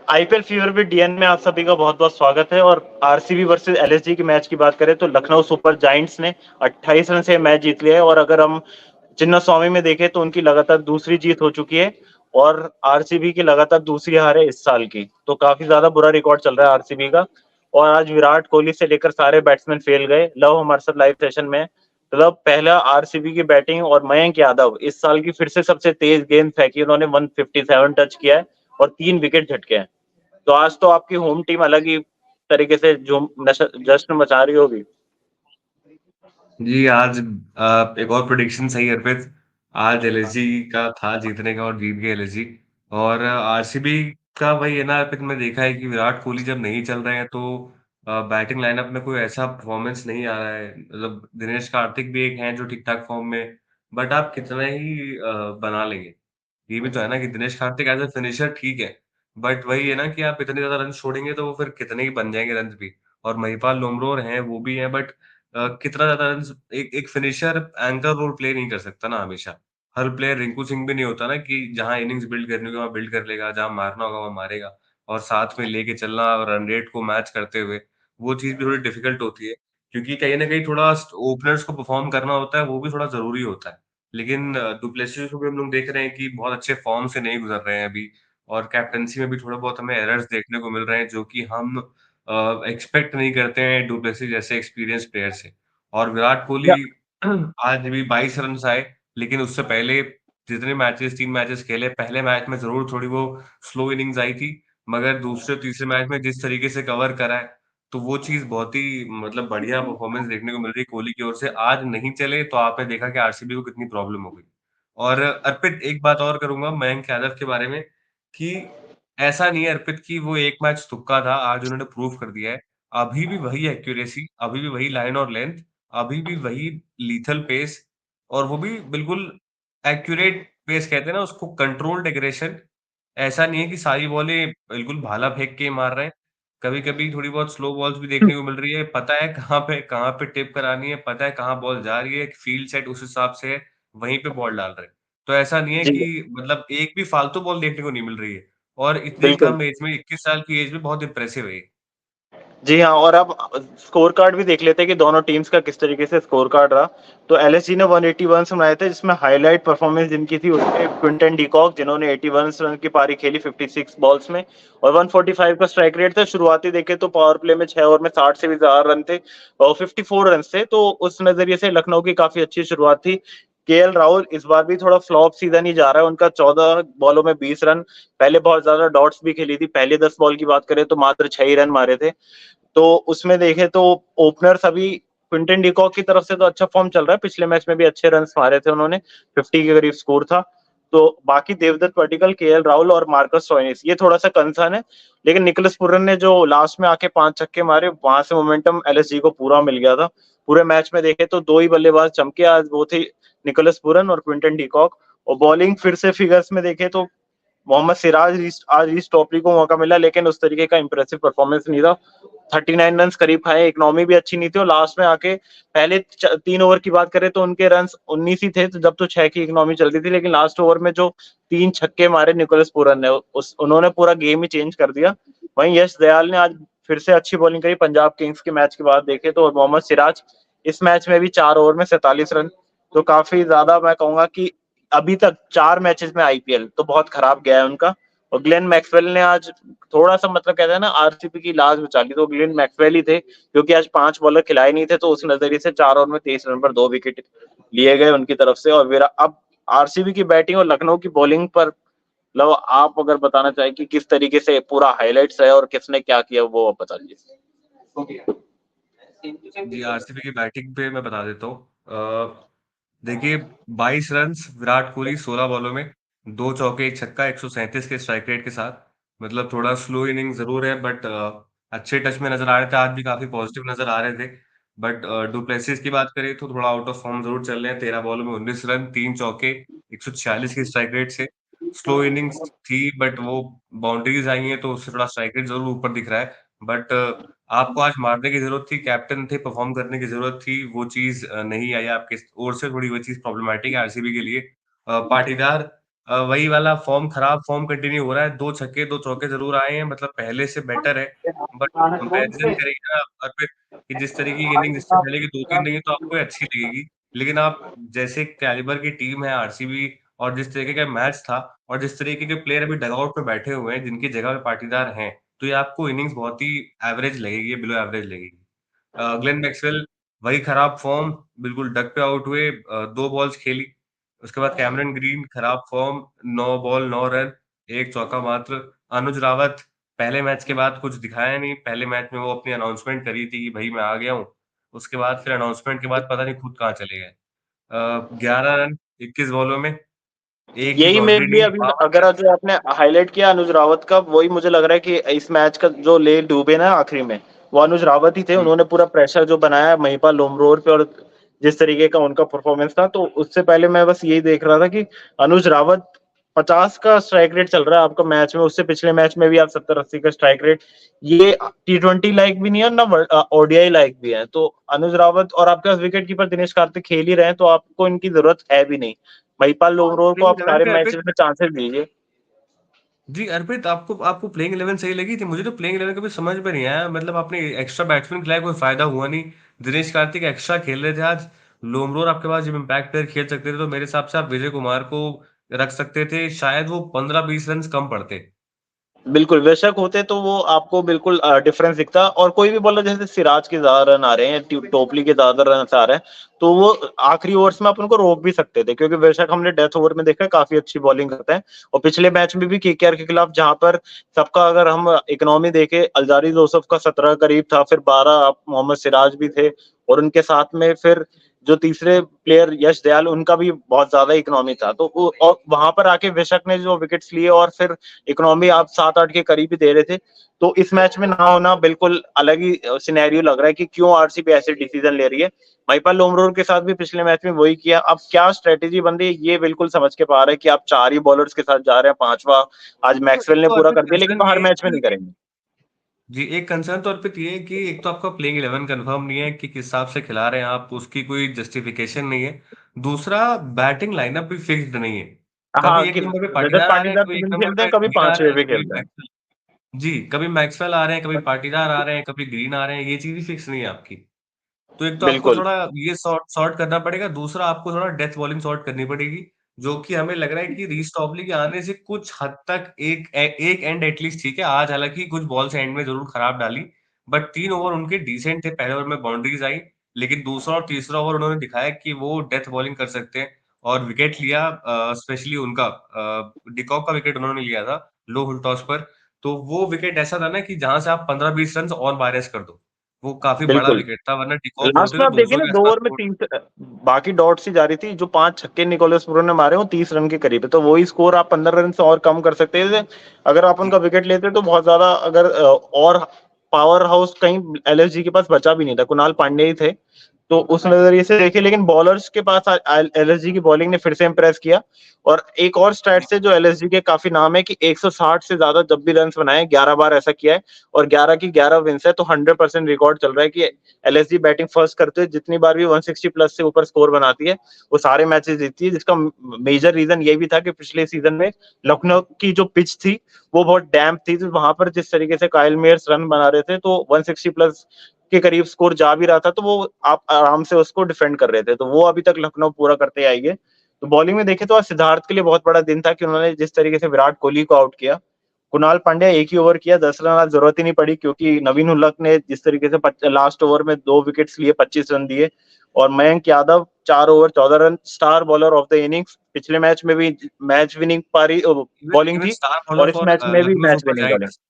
IPL fever with DN में आप सभी का बहुत-बहुत स्वागत है और आरसीबी वर्सेस एलएसजी की मैच की बात करें तो लखनऊ सुपर जायंट्स ने 28 रन से मैच जीत लिया है और अगर हम चिन्नास्वामी में देखें तो उनकी लगातार दूसरी जीत हो चुकी है और आरसीबी की लगातार दूसरी हार है इस साल की। तो काफ़ी ज़्यादा बुरा रिकॉर्ड चल रहा है आरसीबी का और आज विराट कोहली से लेकर सारे बैट्समैन फेल गए। लव हमारे साथ लाइव सेशन में मतलब पहला आरसीबी की बैटिंग और मयंक यादव इस साल की फिर से सबसे तेज गेंद फेंकी उन्होंने 157 टच किया है और 3 विकेट झटके हैं। तो आज तो आपकी होम टीम अलग ही तरीके से जश्न मचा रही होगी। जी, आज एक और प्रेडिक्शन सही अर्पित। आज एलएसजी का था जीतने का और जीत गई एलएसजी। और आरसीबी का वही है ना अर्पित, मैं देखा है कि विराट कोहली जब नहीं चल रहे हैं तो बैटिंग लाइनअप में कोई ऐसा परफॉर्मेंस नहीं आ रहा है। मतलब दिनेश कार्तिक भी एक हैं जो ठीक-ठाक फॉर्म में, बट आप कितना ही बना लेंगे। ये भी तो है ना कि Dinesh Karthik as a finisher ठीक है, बट वही है ना कि आप इतने ज़्यादा रन छोड़ेंगे तो वो फिर कितने ही बन जाएँगे रन्स भी। और महिपाल लोमरोर हैं, वो भी हैं, बट कितना ज़्यादा रन्स एक एक फिनिशर एंकर रोल प्ले नहीं कर सकता ना हमेशा। हर प्लेयर रिंकू सिंह भी नहीं होता ना कि जहाँ इनिंग्स बिल्ड करनी होगी वहाँ बिल्ड कर लेगा, जहाँ मारना होगा वहाँ मारेगा और साथ में लेके चलना रन रेट को मैच करते हुए, वो चीज़ भी थोड़ी डिफिकल्ट होती है। क्योंकि कहीं न कहीं थोड़ा ओपनर्स को परफ़ॉर्म करना होता है, वो भी थोड़ा ज़रूरी होता है। लेकिन डुप्लेसिस को भी हम लोग देख रहे हैं कि बहुत अच्छे फ़ॉर्म से नहीं गुज़र रहे हैं अभी और कैप्टेंसी में भी थोड़ा बहुत हमें एरर्स देखने को मिल रहे हैं, जो कि हम एक्सपेक्ट नहीं करते हैं डुप्लेसिस जैसे एक्सपीरियंस्ड प्लेयर से। और विराट कोहली या आज भी 22 रन्स आए, लेकिन उससे पहले जितने मैचेज़ 3 मैचेज़ खेले, पहले मैच में ज़रूर थोड़ी वो स्लो इनिंग्स आई थी, मगर दूसरे और तीसरे मैच में जिस तरीके से कवर करा है, तो वो चीज़ बहुत ही मतलब बढ़िया परफ़ॉर्मेंस देखने को मिल रही है कोहली की ओर से। आज नहीं चले तो आपने देखा कि आरसीबी को कितनी प्रॉब्लम हो गई। और अर्पित एक बात और करूँगा मयंक यादव के बारे में कि ऐसा नहीं है अर्पित कि वो एक मैच तुक्का था, आज उन्होंने प्रूव कर दिया है। अभी भी वही एक्यूरेसी, अभी भी वही लाइन और लेंथ, अभी भी वही लीथल पेस और वो भी बिल्कुल एक्यूरेट पेस कहते हैं ना उसको कंट्रोल्ड एग्रेशन। ऐसा नहीं है कि सारी बॉलें बिल्कुल भाला फेंक के मार रहे हैं। कभी-कभी थोड़ी बहुत स्लो बॉल्स भी देखने को मिल रही है। पता है कहाँ पे टिप करानी है, पता है कहाँ बॉल जा रही है, फील्ड सेट उस हिसाब से है, वहीं पे बॉल डाल रहे हैं। तो ऐसा नहीं है जी, कि मतलब एक भी फालतू बॉल देखने को नहीं मिल रही है और इतनी बिल्कुल। कम एज में 21 साल की एज में बहुत इम्प्रेसिव है ये। जी हाँ, और अब स्कोर कार्ड भी देख लेते हैं कि दोनों टीम्स का किस तरीके से स्कोर कार्ड रहा। तो एलएसजी ने 181 बनाए थे जिसमें हाइलाइट परफॉर्मेंस जिनकी थी उसमें क्विंटन डी कॉक जिन्होंने 81 रन की पारी खेली 56 बॉल्स में और 145 का स्ट्राइक रेट था। शुरुआती देखें तो पावर प्ले में 6 ओवर में 60 से भी ज़्यादा रन थे और 54 रन थे। तो उस नज़रिए से लखनऊ की काफ़ी अच्छी शुरुआत थी। केएल राहुल इस बार भी थोड़ा फ्लॉप सीज़न ही जा रहा है। उनका 14 बॉलों में 20 रन, पहले बहुत ज़्यादा डॉट्स भी खेली थी। पहले 10 बॉल की बात करें तो मात्र 6 ही रन मारे थे। तो उसमें देखें तो ओपनर्स अभी क्विंटन डिकॉक की तरफ से तो अच्छा फॉर्म चल रहा है। पिछले मैच में भी अच्छे रन्स मारे थे उन्होंने, 50 के करीब स्कोर था। तो बाकी देवदत्त पडिक्कल, केएल राहुल और मार्कस स्टोइनिस ये थोड़ा-सा कंसर्न है। लेकिन निकोलस पूरन ने जो लास्ट में आके 5 छक्के मारे, वहां से मोमेंटम एलएसजी को पूरा मिल गया था। पूरे मैच में देखें तो 2 ही बल्लेबाज चमके आज, वो थे निकोलस पूरन और क्विंटन डिकॉक। और बॉलिंग फिर से फिगर्स में देखें तो मोहम्मद सिराज आज रीस टॉपली को मौका मिला लेकिन उस तरीके का इंप्रेसिव परफॉर्मेंस नहीं था। 39 रन करीब खाए, इकोनॉमी भी अच्छी नहीं थी और लास्ट में आके पहले 3 ओवर की बात करें तो उनके रन 19 ही थे तो जब तो 6 की इकोनॉमी चलती थी, लेकिन लास्ट ओवर में जो 3 छक्के मारे निकोलस पूरन ने उस उन्होंने पूरा गेम ही चेंज कर दिया। वहीं यश दयाल ने आज फिर से अच्छी बॉलिंग करी पंजाब किंग्स के मैच के बाद देखे तो, और मोहम्मद सिराज इस मैच में भी 4 ओवर में 47 रन। तो काफी ज्यादा मैं कहूंगा कि अभी तक 4 मैचेस में आईपीएल तो बहुत खराब गया है उनका। और ग्लेन मैक्सवेल ने आज थोड़ा-सा मतलब कहते हैं ना आरसीबी की लाज बचा ली, तो ग्लेन मैक्सवेल ही थे क्योंकि आज 5 बॉलर खिलाए नहीं थे, तो उस नज़रिए से 4 ओवर में 23 रन पर 2 विकेट लिए गए उनकी तरफ से। और विरा अब आरसीबी की बैटिंग और लखनऊ की बॉलिंग पर मतलब आप अगर बताना चाहें कि किस तरीके से पूरा हाइलाइट्स है और किसने क्या किया वो आप बता दीजिए। जी, आरसीबी की बैटिंग पे मैं बता देता हूँ। देखिए 22 रन्स विराट कोहली 16 बॉलों में, 2 चौके, 1 छक्का, 137 के स्ट्राइक रेट के साथ। मतलब थोड़ा स्लो इनिंग ज़रूर है बट अच्छे टच में नज़र आ रहे थे, आज भी काफ़ी पॉजिटिव नज़र आ रहे थे। बट डुप्लेसिस की बात करें तो थोड़ा आउट ऑफ फॉर्म ज़रूर चल रहे हैं, 13 बॉलों में 19 रन, 3 चौके, 146 के स्ट्राइक रेट से। स्लो इनिंग्स थी बट वो बाउंड्रीज़ आई हैं तो उससे थोड़ा स्ट्राइक रेट ज़रूर ऊपर दिख रहा है। बट आपको आज मारने की ज़रूरत थी, कैप्टन थे, परफ़ॉर्म करने की ज़रूरत थी, वो चीज़ नहीं आई आपकी ओर से, थोड़ी वो चीज़ प्रॉब्लमैटिक है आरसीबी के लिए। पाटीदार वही वाला फॉर्म, खराब फॉर्म कंटिन्यू हो रहा है। 2 छक्के 2 चौके ज़रूर आए हैं, मतलब पहले से बेटर है। बट कंपैरिज़न करेंगे ना अर्पित, कि जिस तरीके की इनिंग्स इससे पहले की 2-3 रही है तो आपको ये अच्छी लगेगी। लेकिन आप जैसे कैलिबर की टीम है आरसीबी, और जिस तरीके का मैच था, और जिस तरीके के प्लेयर अभी डगआउट में बैठे हुए हैं, जिनकी जगह पे पाटीदार हैं, तो ये आपको इनिंग्स बहुत ही एवरेज लगेगी, बिलो एवरेज लगेगी। ग्लेन मैक्सवेल वही खराब फ़ॉर्म, बिल्कुल डक पे आउट हुए, 2 बॉल्स खेली। उसके बाद कैमरन ग्रीन खराब फ़ॉर्म, 9 बॉल 9 रन, 1 चौका मात्र। अनुज रावत पहले मैच के बाद कुछ दिखाया नहीं, पहले मैच में वो अपनी अनाउंसमेंट करी थी कि भई मैं आ गया हूँ। उसके बाद फिर अनाउंसमेंट के बाद पता नहीं खुद कहाँ चले गए। 11 रन 21 बॉलों में, 1 भी यही मेरे बाउंड्री लिए नहीं, अभी, पावर अगर जो आपने हाईलाइट किया अनुज रावत का, वही मुझे लग रहा है कि इस मैच का जो ले डूबे ना आखिरी में, वो अनुज रावत ही थे। हुँ, उन्होंने पूरा प्रेशर जो बनाया महिपाल लोमरोर पे, और जिस तरीके का उनका परफॉर्मेंस था, तो उससे पहले मैं बस यही देख रहा था कि अनुज रावत 50 का स्ट्राइक रेट चल रहा है आपका मैच में, उससे पिछले मैच में भी आप 70-80 का स्ट्राइक रेट, ये T20 लाइक भी नहीं है ना ओडीआई लाइक भी है। तो अनुज रावत, और आपके पास विकेट कीपर दिनेश कार्तिक खेल ही रहे हैं, तो आपको इनकी जरूरत है भी नहीं। महिपाल लोमरोर को प्लेइंग आप 11 सारे पे मैचेस अर्पित, में चांसेस दीजिए। जी, अर्पित आपको आपको प्लेइंग 11 सही लगी थी? मुझे तो प्लेइंग 11 कभी समझ में नहीं आया, मतलब आपने एक्स्ट्रा बैट्समैन खिलाया, कोई फ़ायदा हुआ नहीं। दिनेश कार्तिक एक्स्ट्रा खेल रहे थे आज, लोमरोर आपके पास जब इम्पैक्ट प्लेयर खेल सकते थे, तो मेरे हिसाब से आप विजय कुमार को रख सकते थे, शायद वो 15-20 रन्स कम पड़ते। बिल्कुल, बेशक होते तो वो आपको बिल्कुल डिफरेंस दिखता, और कोई भी बॉलर जैसे सिराज के ज़्यादा रन आ रहे हैं, टोपली के ज़्यादा रन आ रहे हैं, तो वो आखिरी ओवर्स में आप उनको रोक भी सकते थे, क्योंकि बेशक हमने डेथ ओवर में देखा है काफ़ी अच्छी बॉलिंग करते हैं। और पिछले मैच में भी केकेआर के खिलाफ, जहाँ पर सबका अगर हम इकोनॉमी देखें, अल्जारी जोसेफ का 17 करीब था, फिर 12 आप मोहम्मद सिराज भी थे, और उनके साथ में फिर जो तीसरे प्लेयर यश दयाल, उनका भी बहुत ज्यादा इकोनॉमी था। तो और वहां पर आके बेशक ने जो विकेट्स लिए, और फिर इकोनॉमी आप 7-8 के करीब ही दे रहे थे। तो इस मैच में ना होना बिल्कुल अलग ही सिनेरियो लग रहा है कि क्यों आरसीबी ऐसे डिसीजन ले रही है। महिपाल लोमरोर के साथ भी पिछले मैच में वही किया। अब क्या स्ट्रेटेजी बन रही है ये बिल्कुल समझ के पा रहे हैं कि आप 4 ही बॉलर्स के साथ जा रहे हैं, पांचवा आज तो एक मैक्सवेल ने तो पूरा अर्पित कर दिया, लेकिन कंसर्न वो ये हर है मैच में कि नहीं करेंगे। जी, एक कंसर्न तो अर्पित ये है कि एक तो आपका प्लेइंग 11 कंफर्म नहीं है कि किस हिसाब से खिला रहे हैं आप, उसकी कोई जस्टिफिकेशन नहीं है। दूसरा, बैटिंग लाइनअप भी फिक्स्ड नहीं है। हाँ, कभी कि 1 नंबर पे रजत पाटीदार आ रहे हैं, पाटीदार कभी 1 सीजन नंबर खेलते हैं, पे कभी ग्रीन आ रहे 5वें हैं, पे कभी खेलते हैं। मैक्सवेल, जी, कभी मैक्सवेल आ रहे हैं, कभी पाटीदार आ रहे हैं, कभी ग्रीन आ रहे हैं, ये चीज़ भी फिक्स नहीं है आपकी। तो एक तो आपको बिल्कुल, थोड़ा ये सॉर्ट सॉर्ट करना पड़ेगा, दूसरा आपको थोड़ा डेथ बॉलिंग सॉर्ट करनी पड़ेगी, जो कि हमें लग रहा है कि रीस टॉपली के आने से कुछ हद तक एक एंड एटलीस्ट ठीक है, आज हालाँकि कुछ बॉल्स एंड में ज़रूर खराब डाली, बट 3 ओवर उनके डिसेंट थे, पहले ओवर में बाउंड्रीज़ आई, लेकिन दूसरा और तीसरा ओवर उन्होंने दिखाया कि वो डेथ बॉलिंग कर सकते हैं, और विकेट लिया, स्पेशली उनका डिकॉक का विकेट उन्होंने लिया था, लो फुल टॉस पर, तो वो विकेट ऐसा था ना कि जहाँ से आप 15-20 रन्स और माइनस कर दो। वो काफ़ी बड़ा बिल्कुल। विकेट था, वरना डिकॉक लास्ट होते में तो आप देखिए 200 ना, के 2 आस-पास ओवर में छोड़। 3 बाकी डॉट्स ही जा रही थी, जो 5 छक्के निकोलस पुरन ने मारे, वो 30 रन के करीब है। तो वही स्कोर आप 15 रन से और कम कर सकते थे, अगर आप उनका विकेट लेते तो बहुत ज्यादा। अगर और पावर हाउस कहीं एलएसजी के पास बचा भी नहीं था, कुणाल पांडे ही थे। तो उस नजरिए से देखिए, लेकिन बॉलर्स के पास एलएसजी की बॉलिंग ने फिर से इंप्रेस किया। और एक और स्टैट से जो एलएसजी के काफी नाम है कि 160 से ज्यादा जब भी रन बनाए, 11 बार ऐसा किया है, और 11 की 11 विंस है। तो 100% रिकॉर्ड चल रहा है कि एलएसजी बैटिंग फर्स्ट करते हुए जितनी बार भी 160 प्लस से ऊपर स्कोर बनाती है, वो सारे मैचेस जीतती है। जिसका मेजर रीजन ये भी था कि पिछले सीजन में लखनऊ की जो पिच थी, वो बहुत डैम्प थी, तो वहां पर जिस तरीके से काइल मेयर्स रन बना रहे थे, तो 160 प्लस के करीब स्कोर जा भी रहा था, तो वो आप आराम से उसको डिफेंड कर रहे थे। तो वो अभी तक लखनऊ पूरा करते आई है। तो बॉलिंग में देखे तो आज सिद्धार्थ के लिए बहुत बड़ा दिन था कि उन्होंने जिस तरीके से विराट कोहली को आउट किया। कुणाल पांड्या एक ही ओवर किया, 10 रन, आज जरूरत ही नहीं पड़ी, क्योंकि नवीन उल्लक ने जिस तरीके से लास्ट ओवर में 2 विकेट्स लिए, 25 रन दिए। और Mayank Yadav 4 over 14 run, star bowler of the innings, पिछले मैच में भी मैच विनिंग पारी इवन बॉलिंग इवन थी, स्टार बॉलर और इस फॉर मैच में भी Lucknow match super winning bowling. Giants,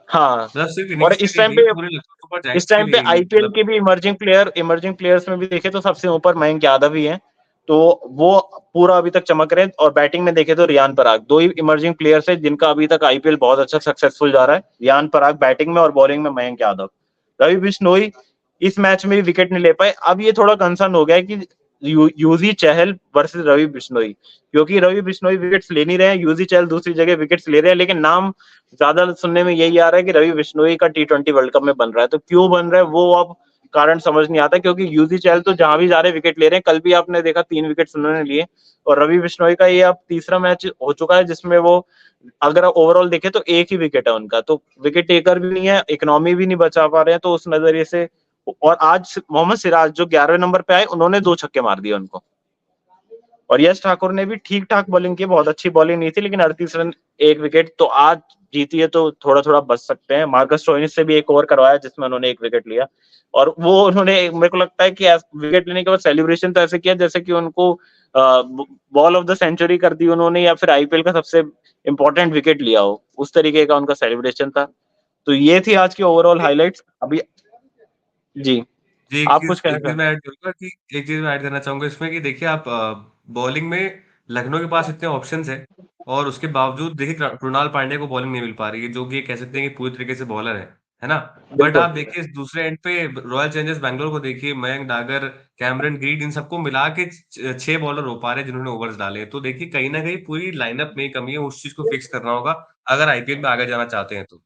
हाँ। मतलब सिर्फ और इनिंग्स के लिए नहीं, पूरे लखनऊ सुपर इस जायंट्स के टाइम पे लिए ही, आईपीएल मतलब के भी इमर्जिंग प्लेयर्स में भी देखे तो सबसे ऊपर मयंक यादव ही है। तो वो पूरा अभी तक चमक रहे हैं। और बैटिंग में देखे तो रियान पराग, 2 ही इमर्जिंग प्लेयर्स है जिनका अभी तक आईपीएल बहुत अच्छा सक्सेसफुल जा रहा है। रियान पराग बैटिंग में, और बॉलिंग में मयंक यादव। रवि बिश्नोई इस मैच में भी विकेट नहीं ले पाए। अब ये थोड़ा कंसर्न हो गया है कि यूजी चहल वर्सेस रवि बिश्नोई, क्योंकि रवि बिश्नोई विकेट्स ले नहीं रहे हैं, यूजी चहल दूसरी जगह विकेट्स ले रहे हैं, लेकिन नाम ज्यादा सुनने में यही आ रहा है कि रवि बिश्नोई का T20 वर्ल्ड कप में बन रहा है। तो क्यों बन रहा है वो अब कारण समझ नहीं आता, क्योंकि यूजी चहल तो जहां भी जा रहे विकेट ले रहे हैं। कल भी आपने देखा 3 विकेट्स उन्होंने लिए, और रवि बिश्नोई का ये अब तीसरा मैच हो चुका है जिसमें वो, अगर ओवरऑल देखें तो एक ही विकेट है उनका, तो विकेट टेकर भी नहीं है, इकोनॉमी भी नहीं बचा पा रहे हैं, तो उस नजरिए से। और आज मोहम्मद सिराज जो 11वें नंबर पे आए, उन्होंने 2 छक्के मार दिए उनको। और यश ठाकुर ने भी ठीक ठाक बॉलिंग की, बहुत अच्छी बॉलिंग नहीं थी, लेकिन 38 रन 1 विकेट, तो आज जीती है तो थोड़ा थोड़ा बच सकते हैं। मार्कस स्टोइनिस से भी एक ओवर करवाया जिसमें उन्होंने 1 विकेट लिया, और वो उन्होंने, मेरे को लगता है कि विकेट लेने के बाद सेलिब्रेशन तो ऐसे किया जैसे कि उनको बॉल ऑफ द सेंचुरी कर दी उन्होंने, या फिर आईपीएल का सबसे इंपॉर्टेंट विकेट लिया हो, उस तरीके का उनका सेलिब्रेशन था। तो ये थी आज की ओवरऑल हाइलाइट्स। अभी जी, जी, आप कुछ कहना एक चीज़ चाहें? मैं ऐड करूँगा कि एक चीज़ मैं ऐड करना चाहूँगा इसमें कि देखिए आप बॉलिंग में लखनऊ के पास इतने ऑप्शंस हैं और उसके बावजूद देखिए कृणाल पांड्या को बॉलिंग नहीं मिल पा रही है, जो कि कह सकते हैं कि पूरी तरीके से बॉलर है ना? बट बिल्कुल। आप देखिए इस दूसरे एंड पे रॉयल चैलेंजर्स बैंगलोर को देखिए, मयंक डागर, कैमरन ग्रीड इन सबको मिला के 6 बॉलर हो पा रहे हैं जिन्होंने ओवर्स डाले हैं। तो देखिए कहीं न कहीं पूरी लाइनअप में ही कमी है, उस चीज़ को फिक्स करना होगा अगर आईपीएल में आगे जाना चाहते हैं तो।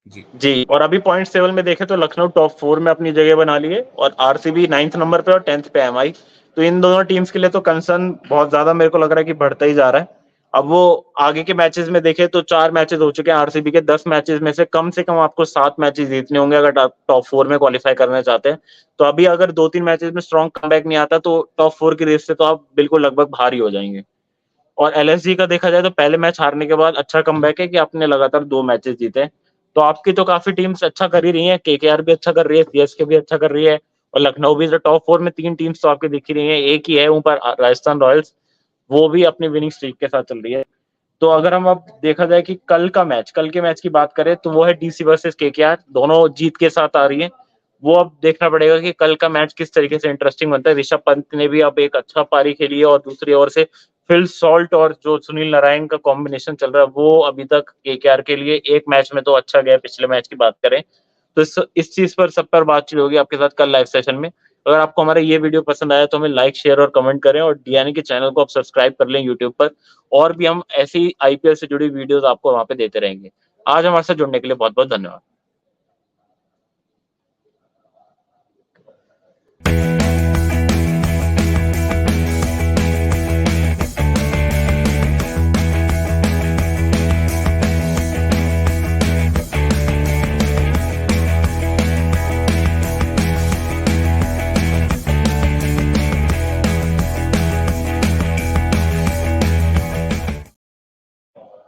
जी। जी, और अभी पॉइंट्स टेबल में देखें तो लखनऊ टॉप 4 में अपनी जगह बना ली है, और आरसीबी 9th नंबर पे और 10th पे एमआई। तो इन दोनों टीम्स के लिए तो कंसर्न बहुत ज्यादा मेरे को लग रहा है कि बढ़ता ही जा रहा है। अब वो आगे के मैचेस में देखें तो 4 मैचेस हो चुके हैं आरसीबी के, 10 मैचेस में से कम आपको 7 मैचेस जीतने होंगे अगर टॉप 4 में क्वालिफाई करना चाहते हैं। तो अभी अगर 2-3 मैचेस में स्ट्रॉन्ग कमबैक नहीं आता, तो टॉप 4 की रेस से तो आप बिल्कुल लगभग बाहर ही हो जाएंगे। और एलएसजी का देखा जाए तो पहले मैच हारने के बाद अच्छा कमबैक है कि आपने लगातार 2 मैचेस जीते। तो आपकी तो काफ़ी टीम्स अच्छा कर ही रही हैं, केकेआर भी अच्छा कर रही है, सीएसके भी अच्छा कर रही है, और लखनऊ भी, जो टॉप 4 में 3 टीम्स तो आपकी दिख ही रही हैं। एक ही है ऊपर, राजस्थान रॉयल्स, वो भी अपनी विनिंग स्ट्रीक के साथ चल रही है। तो अगर हम अब देखा जाए कि कल के मैच की बात करें, तो वो है डीसी वर्सेस केकेआर, दोनों जीत के साथ आ रही है। वो अब देखना पड़ेगा कि कल का मैच किस तरीके से इंटरेस्टिंग बनता है। ऋषभ पंत ने भी अब एक अच्छा पारी खेली है, और दूसरी ओर से फिल सॉल्ट और जो सुनील नारायण का कॉम्बिनेशन चल रहा है, वो अभी तक केकेआर के लिए एक मैच में तो अच्छा गया। पिछले मैच की बात करें तो इस चीज पर, सब पर बातचीत होगी आपके साथ कल लाइव सेशन में। अगर आपको हमारा ये वीडियो पसंद आया तो हमें लाइक, शेयर और कमेंट करें, और डीएनए के चैनल को आप सब्सक्राइब कर लें यूट्यूब पर। और भी हम ऐसी आईपीएल से जुड़ी वीडियोस आपको वहां पे देते रहेंगे। आज हमारे साथ जुड़ने के लिए बहुत बहुत धन्यवाद।